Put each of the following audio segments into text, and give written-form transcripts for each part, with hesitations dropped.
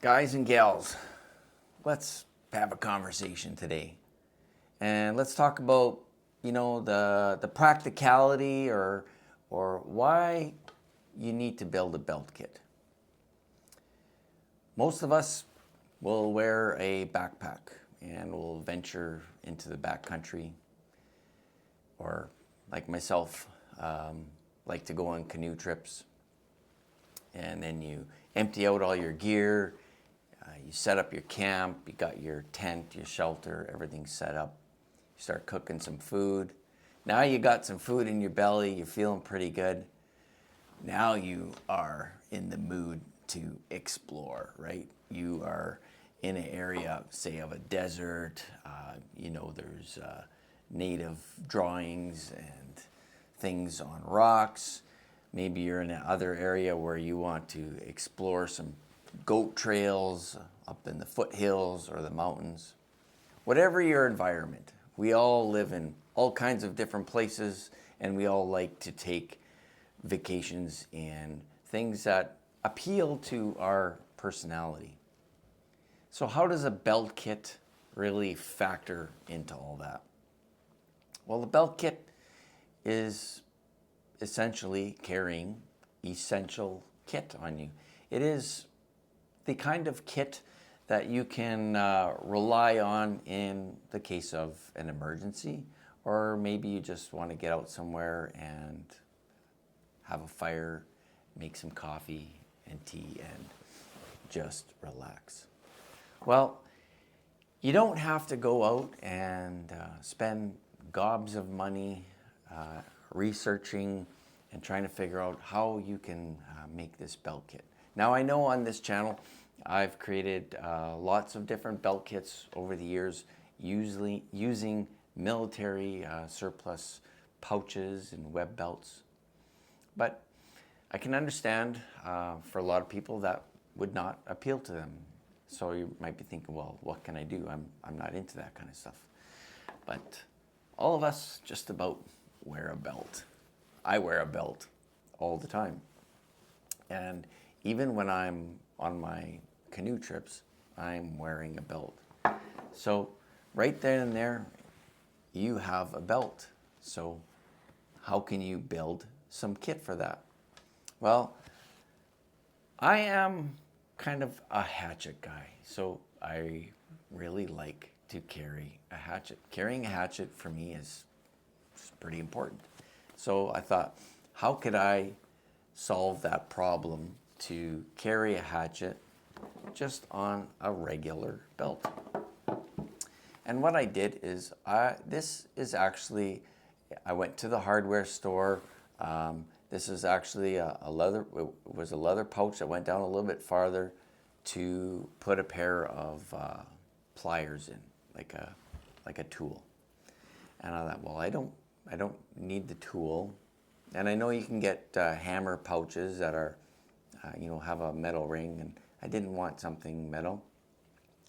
Guys and gals, let's have a conversation today. And let's talk about, the practicality or why you need to build a belt kit. Most of us will wear a backpack and will venture into the backcountry, or like myself, like to go on canoe trips. And then you empty out all your gear, you set up your camp, you got your tent, your shelter, everything's set up. You start cooking some food. Now you got some food in your belly, you're feeling pretty good. Now you are in the mood to explore, right? You are in an area, say, of a desert. There's native drawings and things on rocks. Maybe you're in another area where you want to explore some goat trails up in the foothills or the mountains. Whatever your environment, we all live in all kinds of different places, and we all like to take vacations in things that appeal to our personality. So how does a belt kit really factor into all that? Well, the belt kit is essentially carrying essential kit on you. It is the kind of kit that you can rely on in the case of an emergency, or maybe you just want to get out somewhere and have a fire, make some coffee and tea, and just relax. Well, you don't have to go out and spend gobs of money researching and trying to figure out how you can make this belt kit. Now, I know on this channel I've created lots of different belt kits over the years, usually using military surplus pouches and web belts. But I can understand for a lot of people that would not appeal to them. So you might be thinking, well, what can I do? I'm not into that kind of stuff. But all of us just about wear a belt. I wear a belt all the time. And even when I'm on my canoe trips, I'm wearing a belt. So right then and there, you have a belt. So how can you build some kit for that? Well, I am kind of a hatchet guy. So I really like to carry a hatchet. Carrying a hatchet for me is pretty important. So I thought, how could I solve that problem to carry a hatchet just on a regular belt? And what I did is, I went to the hardware store. This is actually it was a leather pouch that went down a little bit farther to put a pair of pliers in, like a tool. And I thought, well, I don't need the tool. And I know you can get hammer pouches that are, have a metal ring, and I didn't want something metal.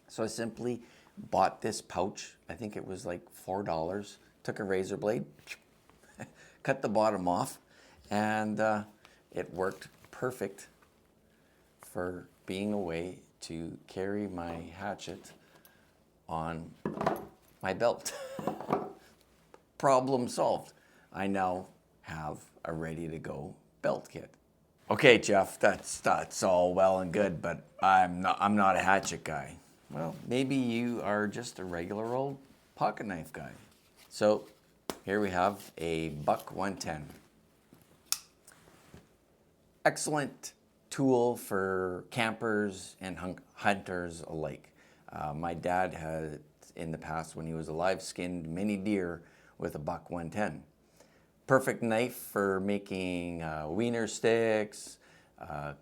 So I simply bought this pouch. I think it was like $4. Took a razor blade, cut the bottom off, and it worked perfect for being a way to carry my hatchet on my belt. Problem solved. I now have a ready-to-go belt kit. Okay, Jeff, that's all well and good, but I'm not a hatchet guy. Well, maybe you are just a regular old pocket knife guy. So here we have a Buck 110. Excellent tool for campers and hunters alike. My dad had, in the past when he was alive, skinned many deer with a Buck 110. Perfect knife for making wiener sticks,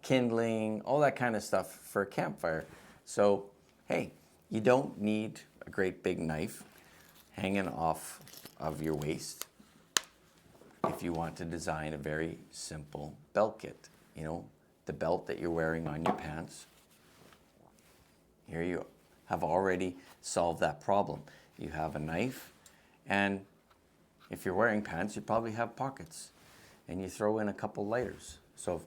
kindling, all that kind of stuff for a campfire. So, hey, you don't need a great big knife hanging off of your waist if you want to design a very simple belt kit. The belt that you're wearing on your pants. Here you have already solved that problem. You have a knife, and if you're wearing pants, you probably have pockets, and you throw in a couple lighters. So if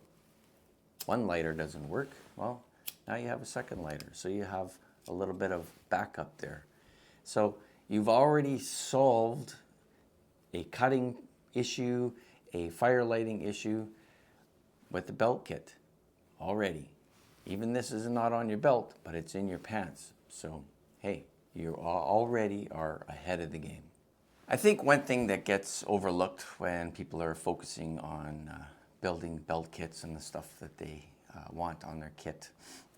one lighter doesn't work, well, now you have a second lighter. So you have a little bit of backup there. So you've already solved a cutting issue, a fire lighting issue with the belt kit already. Even this is not on your belt, but it's in your pants. So, hey, you already are ahead of the game. I think one thing that gets overlooked when people are focusing on building belt kits and the stuff that they want on their kit,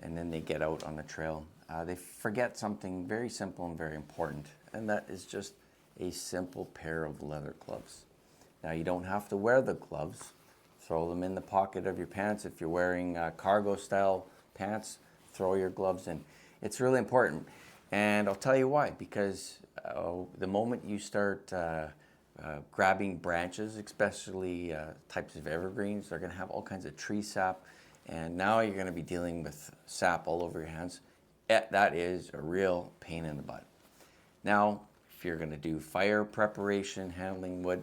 and then they get out on the trail, they forget something very simple and very important, and that is just a simple pair of leather gloves. Now, you don't have to wear the gloves. Throw them in the pocket of your pants. If you're wearing cargo style pants, throw your gloves in. It's really important. And I'll tell you why, because the moment you start grabbing branches, especially types of evergreens, they're going to have all kinds of tree sap, and now you're going to be dealing with sap all over your hands. That is a real pain in the butt. Now, if you're going to do fire preparation, handling wood,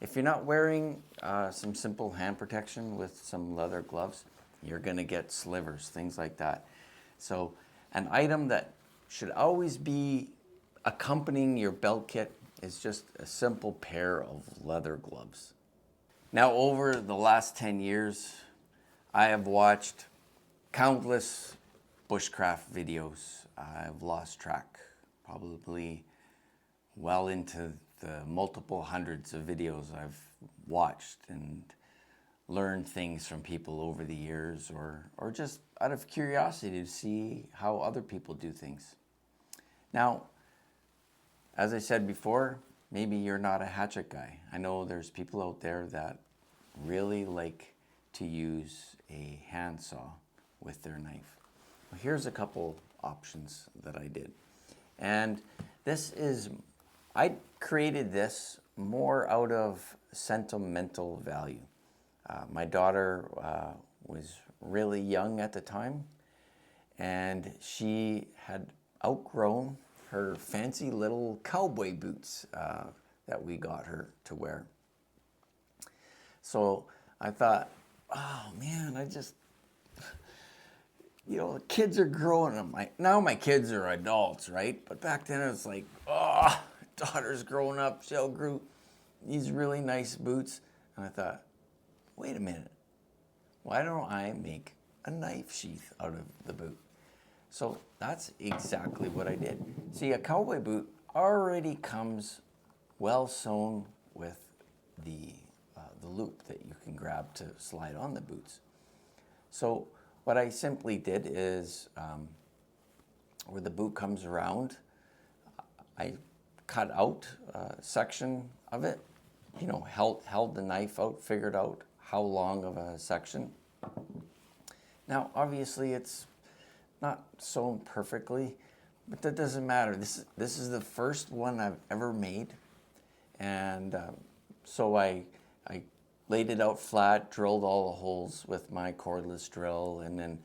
if you're not wearing some simple hand protection with some leather gloves, you're going to get slivers, things like that. So an item that should always be accompanying your belt kit is just a simple pair of leather gloves. Now, over the last 10 years, I have watched countless bushcraft videos. I've lost track, probably well into the multiple hundreds of videos I've watched and learned things from people over the years, or just out of curiosity to see how other people do things. Now, as I said before, maybe you're not a hatchet guy. I know there's people out there that really like to use a handsaw with their knife. Well, here's a couple options that I did. And I created this more out of sentimental value. My daughter was really young at the time, and she had outgrown her fancy little cowboy boots that we got her to wear. So I thought, oh man, kids are growing up. Now my kids are adults, right? But back then it was like, oh, daughter's growing up, she outgrew these really nice boots. And I thought, wait a minute, why don't I make a knife sheath out of the boot? So that's exactly what I did. See, a cowboy boot already comes well sewn with the loop that you can grab to slide on the boots. So what I simply did is, where the boot comes around, I cut out a section of it, held the knife out, figured out how long of a section. Now, obviously, it's not sewn perfectly, but that doesn't matter. This is the first one I've ever made, and so I laid it out flat, drilled all the holes with my cordless drill, and then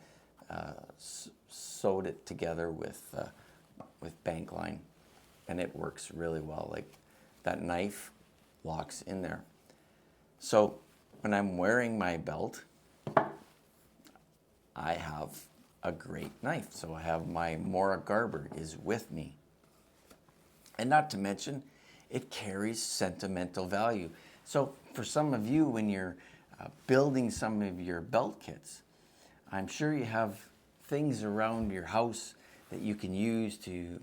sewed it together with bank line, and it works really well. Like, that knife locks in there. So when I'm wearing my belt, I have a great knife. So I have my Mora Garberg is with me. And not to mention, it carries sentimental value. So for some of you, when you're building some of your belt kits, I'm sure you have things around your house that you can use to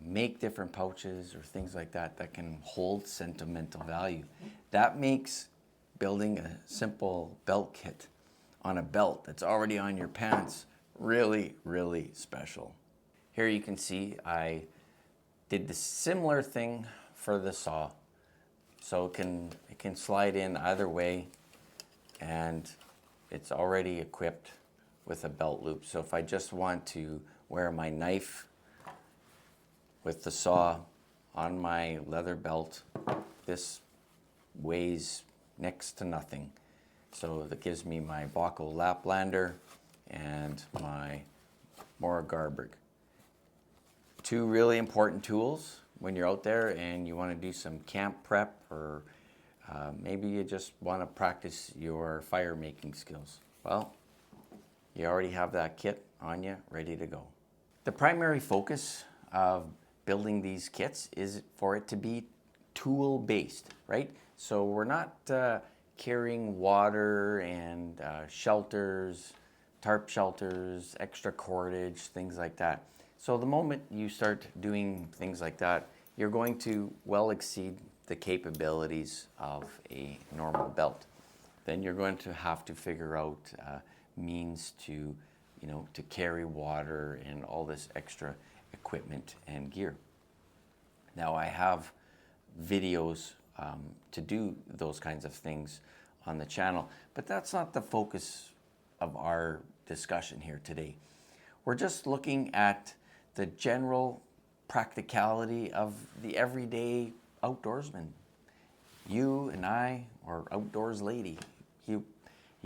make different pouches or things like that that can hold sentimental value. That makes building a simple belt kit on a belt that's already on your pants really, really special. Here you can see I did the similar thing for the saw. So it can slide in either way, and it's already equipped with a belt loop. So if I just want to wear my knife with the saw on my leather belt, this weighs next to nothing. So that gives me my Bocco Laplander and my Mora Garberg. Two really important tools when you're out there and you want to do some camp prep, or maybe you just want to practice your fire making skills. Well, you already have that kit on you, ready to go. The primary focus of building these kits is for it to be tool-based, right? So we're not carrying water and shelters, tarp shelters, extra cordage, things like that. So the moment you start doing things like that, you're going to well exceed the capabilities of a normal belt. Then you're going to have to figure out means to, to carry water and all this extra equipment and gear. Now I have videos to do those kinds of things on the channel, but that's not the focus of our discussion here today. We're just looking at the general practicality of the everyday outdoorsman. You and I, or outdoors lady, you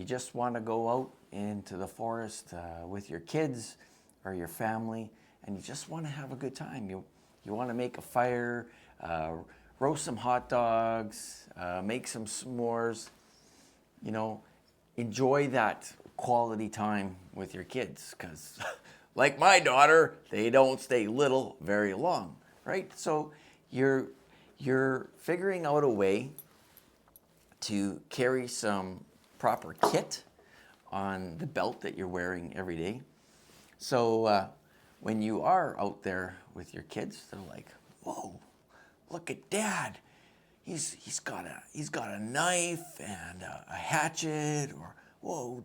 just want to go out into the forest with your kids or your family, and you just want to have a good time. You want to make a fire, roast some hot dogs, make some s'mores, enjoy that quality time with your kids, because like my daughter, they don't stay little very long, right? So you're figuring out a way to carry some proper kit on the belt that you're wearing every day. So when you are out there with your kids, they're like, "Whoa, look at Dad! He's got a knife and a hatchet," or "Whoa,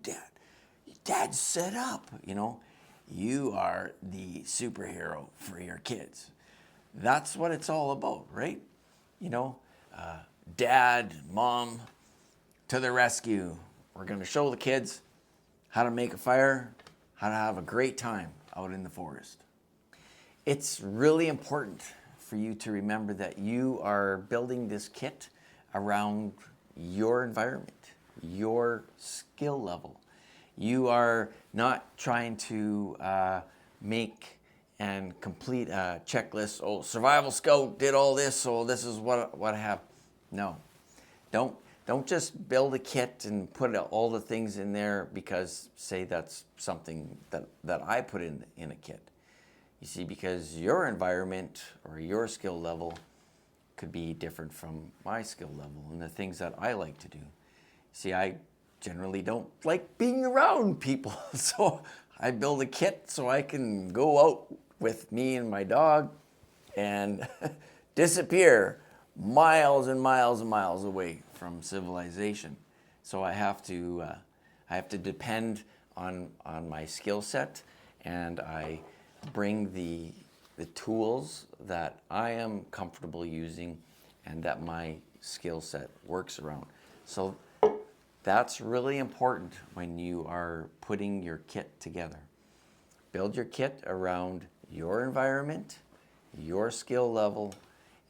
Dad's set up." You are the superhero for your kids. That's what it's all about, right? Dad, Mom, to the rescue. We're going to show the kids how to make a fire, how to have a great time out in the forest. It's really important for you to remember that you are building this kit around your environment, your skill level. You are not trying to make and complete a checklist. Oh, Survival Scout did all this, so this is what I have. No, don't just build a kit and put all the things in there because, say, that's something that I put in a kit. You see, because your environment or your skill level could be different from my skill level and the things that I like to do. See, I generally don't like being around people, so I build a kit so I can go out with me and my dog and disappear miles and miles and miles away from civilization. So I have to depend on my skill set, and I bring the tools that I am comfortable using and that my skill set works around. So that's really important when you are putting your kit together. Build your kit around your environment, your skill level,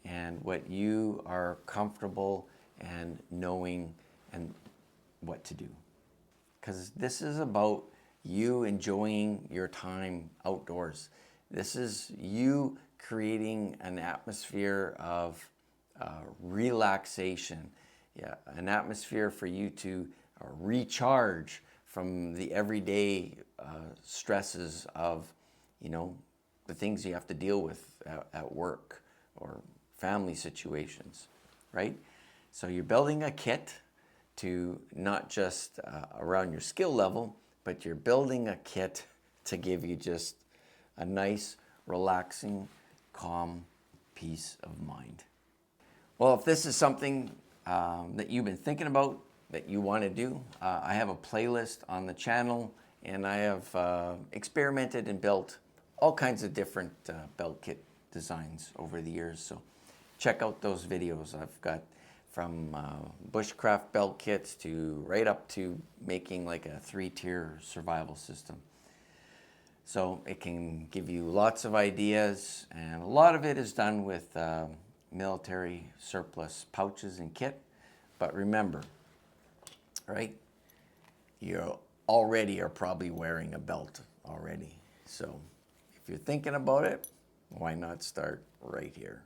and what you are comfortable and knowing and what to do. Because this is about you enjoying your time outdoors. This is you creating an atmosphere of relaxation, an atmosphere for you to recharge from the everyday stresses of, the things you have to deal with at work or family situations, right? So you're building a kit to not just around your skill level, but you're building a kit to give you just a nice, relaxing, calm peace of mind. Well, if this is something that you've been thinking about, that you want to do, I have a playlist on the channel, and I have experimented and built all kinds of different belt kit designs over the years. So check out those videos. I've got from bushcraft belt kits to right up to making like a 3-tier survival system. So it can give you lots of ideas, and a lot of it is done with military surplus pouches and kit. But remember, right, you already are probably wearing a belt already. So if you're thinking about it, why not start right here?